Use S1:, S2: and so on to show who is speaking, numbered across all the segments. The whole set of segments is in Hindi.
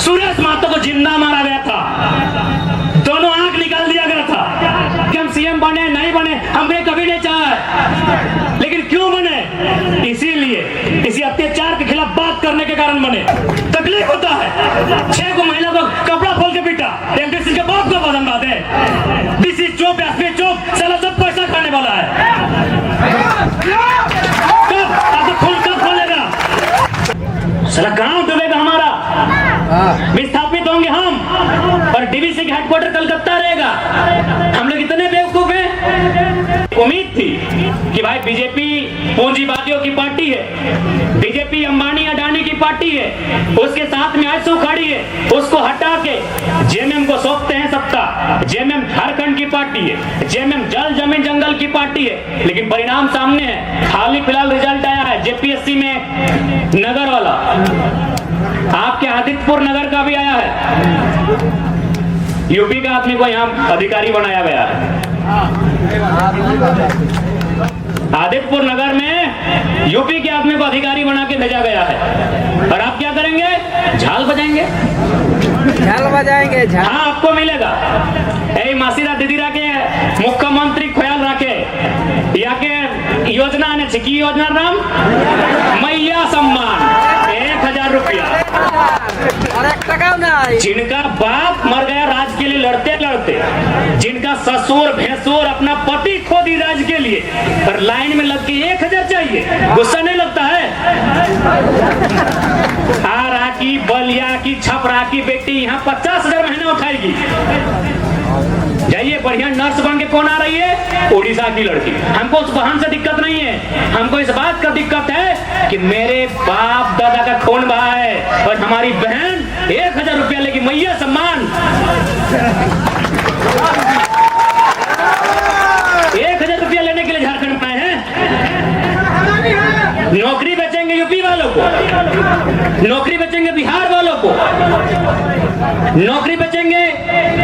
S1: सुरेश महतो को जिंदा मारा गया था, दोनों आंख निकाल दिया गया था कि हम सीएम बने नहीं बने, हमने कभी नहीं चाहा, लेकिन क्यों बने? इसीलिए इसी अत्याचार के खिलाफ बात करने के कारण बने। तकलीफ होता है, 6 को महिला को कपड़ा खोल के पीटा, एमपी सिंह के बाप को बदन बात है, डीसी चौक एसपी चौक साला सब पैसा खाने वाला है। कब आपको खून कब खोलेगा? साला गांव डूबेगा हमारा, विस्थापित होंगे हम, और डीवीसी का हेडक्वार्टर कलकत्ता रहेगा। हम लोग इतने बेवकूफ हैं। उम्मीद थी कि भाई बीजेपी पूंजीवादियों की पार्टी है, बीजेपी अंबानी अडानी की पार्टी है, उसके साथ में आयसू खड़ी है, उसको हटा के जेएमएम को सौंपते हैं सत्ता। जेएमएम झारखंड की पार्टी है, जेएमएम जल जमीन जंगल की पार्टी है, लेकिन परिणाम सामने है। हाल ही फिलहाल रिजल्ट आया है जेपीएससी में नगर वाला, आपके आदित्यपुर नगर का भी आया है, यूपी का आदमी को यहाँ अधिकारी बनाया गया है। आदित्यपुर नगर में यूपी के आदमी को अधिकारी बना के भेजा गया है, और आप क्या करेंगे? झाल बजाएंगे,
S2: झाल बजाएंगे।
S1: हाँ, आपको मिलेगा। ए मासीरा दीदीरा के मुख्यमंत्री ख्याल रखे, या के योजना ने की योजना नाम मैया सम्मान 1000 रुपया। जिनका बाप मर गया राज के लिए लड़ते लड़ते, जिनका ससुर भैंसुर अपना पति खो दी राज के लिए, पर लाइन में लग के 1000 चाहिए, गुस्सा नहीं लगता है? आरा की बलिया की छपरा की बेटी यहाँ 50,000 महीना उठाएगी। जाइए, बढ़िया नर्स बन के कौन आ रही है? उड़ीसा की लड़की। हमको उस बहन से दिक्कत नहीं है, हमको इस बात का दिक्कत है कि मेरे बाप दादा का खून बहा है, और हमारी बहन 1000 रुपया लेगी, मैया सम्मान। 1000 रुपया लेने के लिए झारखंड में आए हैं। नौकरी बेचेंगे यूपी वालों को, नौकरी बेचेंगे बिहार वालों को, नौकरी बेचेंगे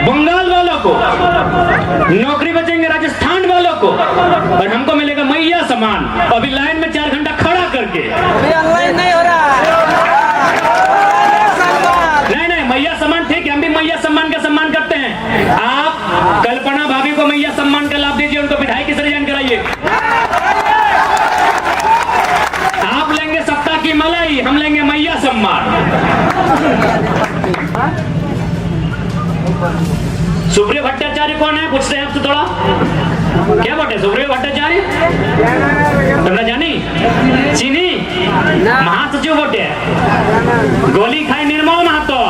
S1: बंगाल वालों को, नौकरी बेचेंगे राजस्थान वालों को, और हमको मिलेगा मैया सम्मान। अभी लाइन में 4 घंटा खड़ा करके।
S2: ऑनलाइन नहीं हो रहा।
S1: नहीं, मैया सम्मान ठीक है, हम भी मैया सम्मान का सम्मान करते हैं। आप कल्पना भाभी को मैया सम्मान का लाभ दीजिए, उनको विधायक की सृजन कराइए। आप लेंगे सत्ता की मलाई, हम लेंगे मैया सम्मान। सुप्रियो भट्टाचार्य कौन है? पूछते हैं आपसे थोड़ा। क्या बोटे सुप्रियो भट्टाचार्य? तुमने जानी? चीनी महासचिव बोटे, गोली खाई निर्मल महतो,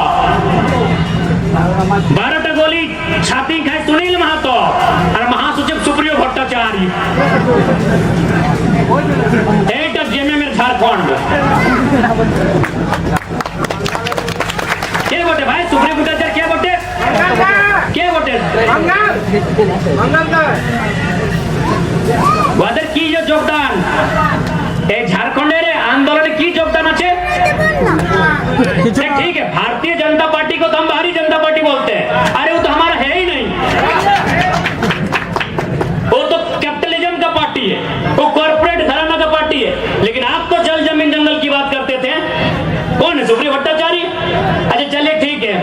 S1: 12टा गोली छाती खाई सुनील महतो, और महासचिव सुप्रियो भट्टाचार्य। एटा जेएमएम में झारखंड क्या बोटे भाई? सुप्रियो भट्टाचार्य क्या बोटे? क्या बोटे? वादर की जो योगदान झारखंड आंदोलन की योगदान अच्छे ठीक है। भारतीय जनता पार्टी को तो हम बाहरी जनता पार्टी बोलते हैं, अरे वो तो हमारा है ही नहीं, वो तो कैपिटलिज्म का पार्टी है, वो कॉर्पोरेट घराना का पार्टी है। लेकिन आप तो जल जमीन जंगल की बात करते थे। कौन है? सुप्रियो भट्टाचार्य। अच्छा चलिए ठीक है,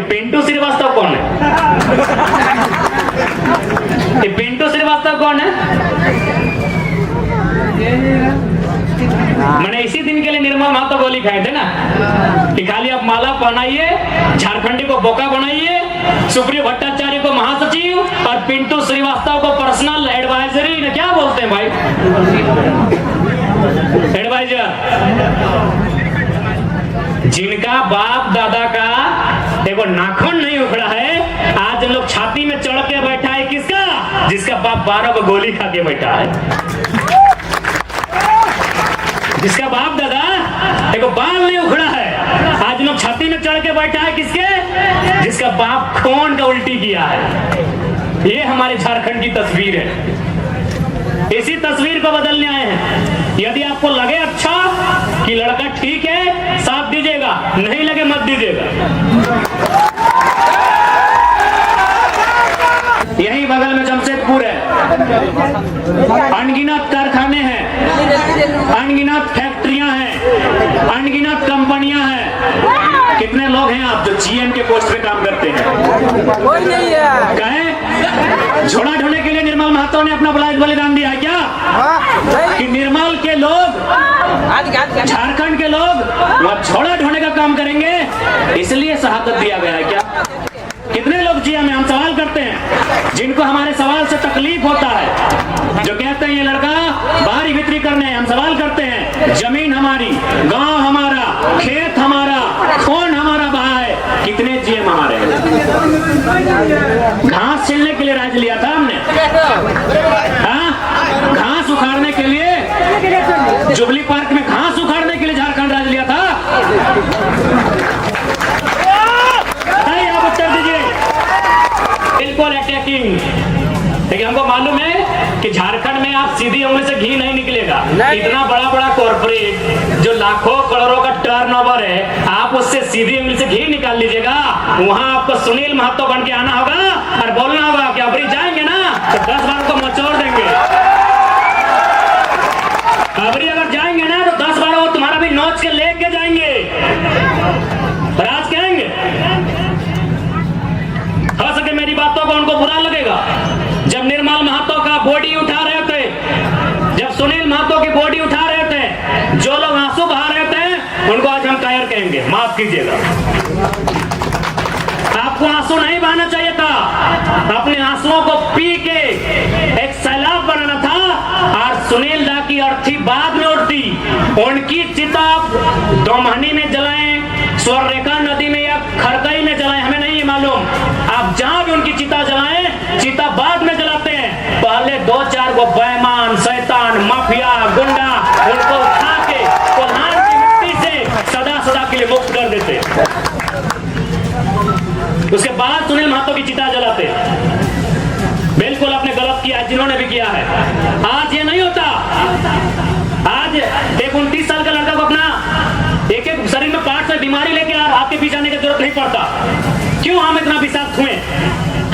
S1: पिंटू श्रीवास्तव कौन है? पिंटू श्रीवास्तव कौन है? मैंने इसी दिन के लिए निर्मल महतो गोली खाए थे ना, कि खाली आप माला पहनाइए, झारखंडी को बोका बनाइए, सुप्रियो भट्टाचार्य को महासचिव, और पिंटू श्रीवास्तव को पर्सनल एडवाइजरी, क्या बोलते हैं भाई, एडवाइजर। जिनका बाप दादा का देखो नाखून नहीं उखड़ा है, आज लोग छाती में चढ़ के बैठा है किसका? जिसका बाप 12 को गोली खा के बैठा है, जिसका बाप दादा देखो बाल नहीं उखड़ा है, आज लोग छाती में चढ़ के बैठा है किसके? जिसका बाप खून का उल्टी किया है। ये हमारे झारखंड की तस्वीर है, इसी तस्वीर को बदलने आए हैं। यदि आपको लगे अच्छा कि लड़का ठीक है, साथ दीजिएगा, नहीं लगे मत दीजिएगा। यही बगल में जमशेदपुर है, अनगिनत कारखाने हैं, अनगिनत फैक्ट्रियां हैं, अनगिनत कंपनियां हैं। कितने लोग हैं आप जो जीएम के पोस्ट पे काम करते हैं?
S2: कोई नहीं है।
S1: कहे झोला ढोने के लिए निर्मल महतो ने अपना बलिदान दिया है क्या? कि निर्मल के लोग, झारखंड के लोग वह झोला ढोने का काम करेंगे इसलिए शहादत दिया गया है क्या? कितने लोग जीएम में हम सवाल करते हैं जिनको हमारे सवाल से तकलीफ होता है, जो कहते हैं ये लड़का बाहरी भीतरी करने हैं। हम सवाल करते हैं जमीन हमारी, गांव हमारा, खेत हमारा, खून हमारा बहा है, कितने जीएम हमारे हैं? घास छीलने के लिए राज लिया था हमने, हाँ? घास उखाड़ने के लिए जुबली पार्क में घास उखाड़ने के लिए झारखंड राज लिया था। आप उत्तर दीजिए। बिल्कुल अटैकिंग। लेकिन हमको मालूम है कि झारखंड में आप सीधी उंगली से घी नहीं निकलेगा। इतना बड़ा बड़ा कॉर्पोरेट जो लाखों करोड़ों का टर्नओवर है, आप उससे सीधी उंगली से घी निकाल लीजिएगा। वहां आपको सुनील महतो बन के आना होगा और बोलना होगा कि अबरी जाएंगे ना तो 10 बार को मचोड़ देंगे। अबरी अगर जाएंगे ना तो 10 बार वो तुम्हारा भी नोच के लेके जाएंगे। राज कहेंगे, हो सके मेरी बातों को उनको बुरा लगेगा। जब निर्मल महतो का बॉडी उठा रहे थे, जब सुनील महतो की बॉडी उठा रहे थे, जो लोग आंसू बहा रहे थे उनको आज हम कायर कहेंगे, माफ कीजिएगा। आपको आंसू नहीं बहाना चाहिए था, अपने आंसुओं को पी के एक सैलाब बनाना था। और सुनील दा की अर्थी बाद में उड़ती, उनकी चिता दोमहनी में जलाएं, स्वर्णरेखा नदी में या खरकई में जलाएं, हमें नहीं मालूम। आप जहां भी उनकी चिता जलाएं, चिता बाद में जलाते हैं। पहले 2-4 को बेईमान, शैतान, माफिया, गुंडा उनको उठा के कोल्हान की मिट्टी से सदा सदा के लिए मुक्त कर देते। उसके बाद सुनील महतो की चिता जलाते। बिल्कुल आपने गलत किया, जिन्होंने भी किया है। आज ये नहीं होता। आज एक 29 साल का लड़का को अपना एक एक शरीर में पार्ट से बीमारी लेके आपके पीछे आने की जरूरत नहीं पड़ता। क्यों हम इतना विषाक्त हुए?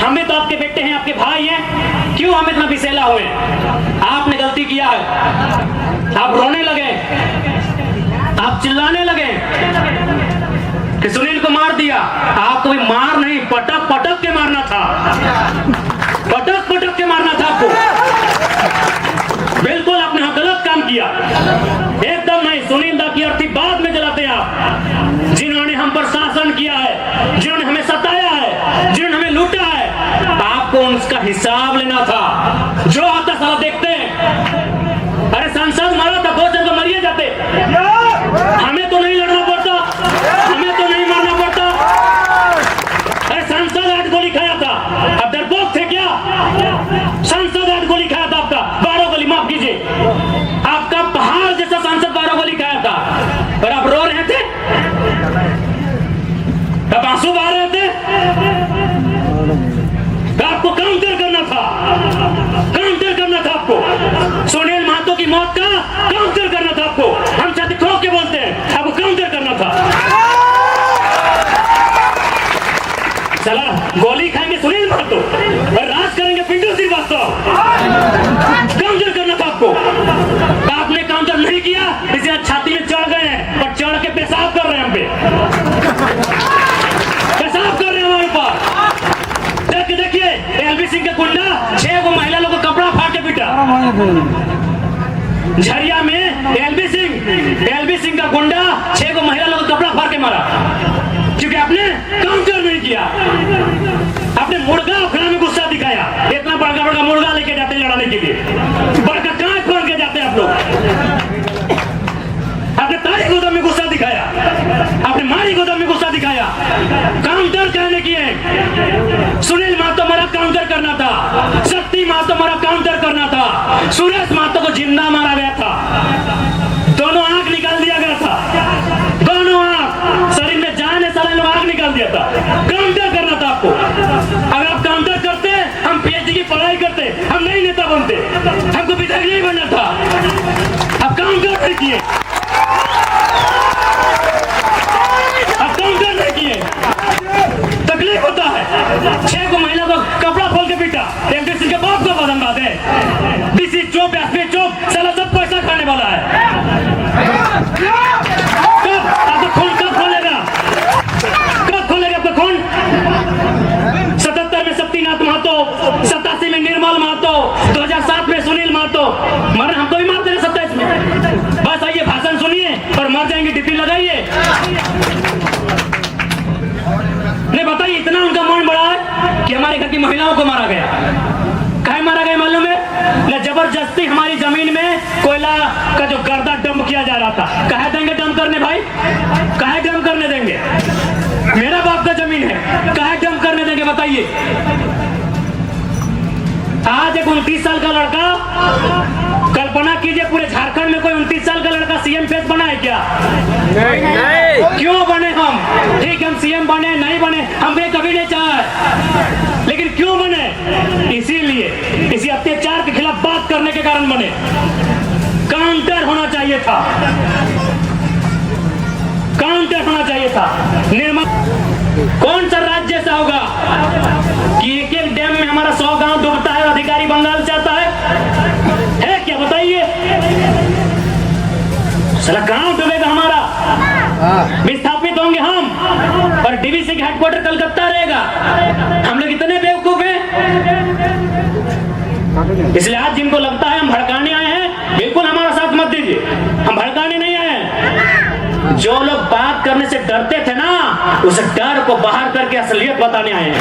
S1: हमें तो आपके बेटे हैं, आपके भाई हैं, क्यों हम इतना विषैला हुए? आपने गलती किया है, आप रोने लगे, आप चिल्लाने लगे कि सुनील को मार दिया। आपको भी मार नहीं, पटक पटक के मारना था, पटक पटक के मारना था आपको। बिल्कुल आपने गलत काम किया, एकदम नहीं। सुनील दा की अर्थी बाद में जलाते आप। जिन्होंने हम पर शासन किया है, जिन्होंने हमें सताया है, जिन्होंने हमें लूटा है, आपको उसका हिसाब लेना था। जो आता साला देखते हैं, अरे सांसद मारा था, 2 जन तो मरिए जाते। हमें तो नहीं लड़ना पड़ता, हमें तो नहीं मारना पड़ता। अरे सांसद 8 गोली खाया था, अब डरपोक थे क्या? सांसद 8 गोली खाया था, आपका 12 गोली, माफ कीजिए, आपका पहाड़ जैसा सांसद 12 गोली खाया था, और आप रो रहे थे, आप आंसू बहा रहे थे। आपको काउंटर करना था, काउंटर करना था आपको। सुनील महतो की मौत का काउंटर करना था आपको। हम छाती ठोक के बोलते हैं, आपको काउंटर करना था। चला गोली खाएंगे सुनील महतो और राज करेंगे पिंटू श्रीवास्तव। काउंटर करना था आपको, आपने काउंटर नहीं किया, इसलिए छाती में चढ़ गए हैं और चढ़ के पेशाब कर रहे हैं हम पे, पेशाब कर रहे हैं हमारे ऊपर। देखिए एलबी सिंह का गुंडा 6 को महिला लोगों को कपड़ा फाड़ के पीटा। झरिया में एलबी सिंह का गुंडा 6 को महिला लोगों को कपड़ा फाड़ के मारा, क्योंकि आपने काउंटर नहीं किया। आपने मुर्गा अखड़ा में गुस्सा दिखाया। इतना बड़का बड़का मुर्गा लेके जाते लड़ाने के लिए, बड़का कांच बन के जाते आप लोग। आपने तारी गोदाम में गुस्सा दिखाया, आपने मारी गोदाम में गुस्सा दिखाया। काउंटर करने की है। सुनील महतो मारा, काउंटर करना था। शक्ति महतो मारा, काउंटर करना था। सुरेश महतो को जिंदा मारा गया था, दोनों आंख निकाल दिया गया था, दोनों आंख, शरीर में जान है, सारे लोग आंख निकाल दिया था। काउंटर करना था आपको। अगर आप काउंटर करते, हम पीएचडी की पढ़ाई करते, हम नई नेता बनते, हमको विधायक नहीं बनना था। आप काउंटर नहीं किए, आप काउंटर नहीं किए। तकलीफ होता है। 6 को महिला को कपड़ा खोल के पीटा, एक दूसरे के बाप को बदनबाद है। डीसी चुप, एसपी चुप, साला सब पैसा खाने वाला है। कब आपको खून कब खोलेगा? का जो गर्दा डंप किया जा रहा था, कहे देंगे डंप करने भाई? कहे डंप करने देंगे? मेरा बाप का जमीन है, कहे डंप करने देंगे बताइए? आज एक 29 साल का लड़का, कल्पना कीजिए पूरे झारखंड में कोई 29 साल का लड़का सीएम फेस बना है क्या? नहीं। क्यों बने हम? ठीक, हम सीएम बने नहीं बने हमने कभी नहीं चाहा, लेकिन क्यों बने? इसीलिए इसी अत्याचार के खिलाफ बात करने के कारण बने। काउंटर होना चाहिए था, काउंटर होना चाहिए था। कौन सा राज्य ऐसा होगा कि एक एक डैम में हमारा 100 गांव डूबता है और अधिकारी बंगाल से आता है क्या बताइए? साला गांव डूबेगा हमारा, विस्थापित होंगे हम, और डीवीसी का हेडक्वार्टर कलकत्ता रहेगा। हम लोग इतने बेवकूफ हैं। इसलिए आज जिनको लगता है हम भड़काने आए हैं, बिल्कुल हमारा साथ मत दीजिए, हम भड़काने नहीं आए हैं। जो लोग बात करने से डरते थे ना, उस डर को बाहर करके असलियत बताने आए हैं।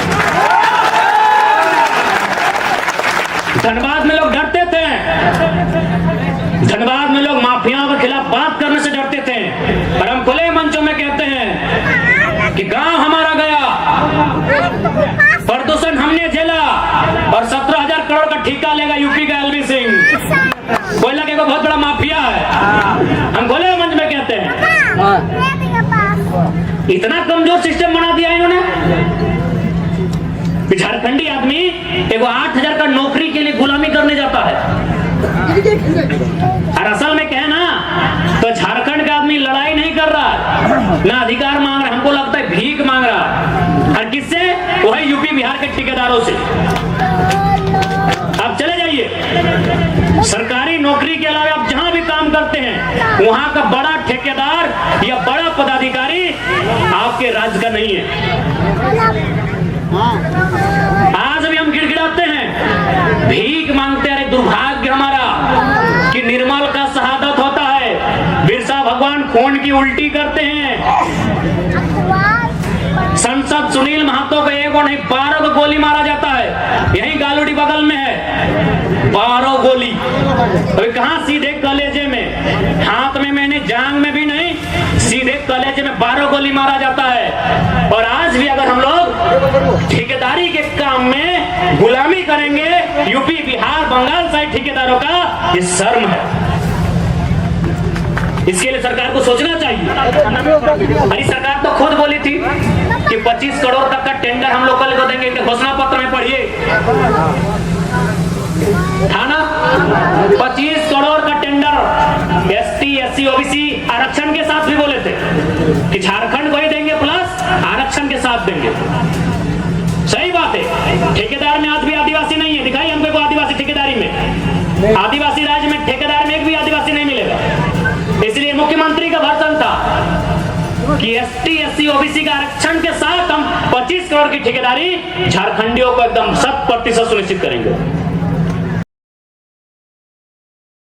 S1: धनबाद में लोग डरते थे, धनबाद में लोग माफियाओं के खिलाफ बात करने से डरते थे, और हम खुले मंचों में कहते हैं कि गांव हमारा गया, प्रदूषण हमने झेला, और 17,000 करोड़ का ठेका लेगा यूपी का एलवी सिंह। कोयला के बहुत बड़ा माफिया है, हम खुले मंच में कहते हैं। इतना कमजोर सिस्टम बना दिया इन्होंने। झारखंडी आदमी एगो 8,000 का नौकरी के लिए गुलामी करने जाता है, और असल में कहे ना तो झारखंड का आदमी लड़ाई नहीं कर रहा, ना अधिकार मांग रहा, हमको लगता है भीख मांग रहा। और किससे? वही यूपी बिहार के ठेकेदारों से। आप चले जाइए, सरकारी नौकरी के अलावा आप जहां भी काम करते हैं, वहां का बड़ा ठेकेदार या बड़ा पदाधिकारी आपके राज्य का नहीं है। आज भी हम गिड़गिड़ाते हैं, भीख मांगते हैं। दुर्भाग्य हमारा कि निर्मल का शहादत होता है, बिरसा भगवान खून की उल्टी करते हैं। संसद सुनील महतो को एक और नहीं 12 को गोली मारा जाता है, यही गालूडी बगल में है, 12 गोली। अभी कहां? सीधे कलेजे में, हाथ में मैंने, जांग में भी नहीं, सीधे कलेजे में 12 गोली मारा जाता है। और आज भी अगर हम लोग ठेकेदारी के काम में गुलामी करेंगे यूपी बिहार बंगाल साइड ठेकेदारों का, ये शर्म है। इसके लिए सरकार को सोचना चाहिए। अरे सरकार तो खुद बोली थी कि 25 करोड़ तक का टेंडर हम लोकल को देंगे, घोषणा पत्र में पढ़िए था ना, 25 करोड़ का टेंडर एसटी एससी ओबीसी आरक्षण के साथ भी बोले थे कि झारखंड को ही देंगे प्लस आरक्षण के साथ देंगे। सही बात है, ठेकेदार में आज भी आदिवासी नहीं है, दिखाई हमको आदिवासी ठेकेदारी में, आदिवासी राज्य में ठेकेदार में एक भी आदिवासी नहीं मिलेगा। इसलिए मुख्यमंत्री का भाषण था कि एसटी एससी ओबीसी का आरक्षण के साथ हम 25 करोड़ की ठेकेदारी झारखंडियों को एकदम 100% सुनिश्चित करेंगे।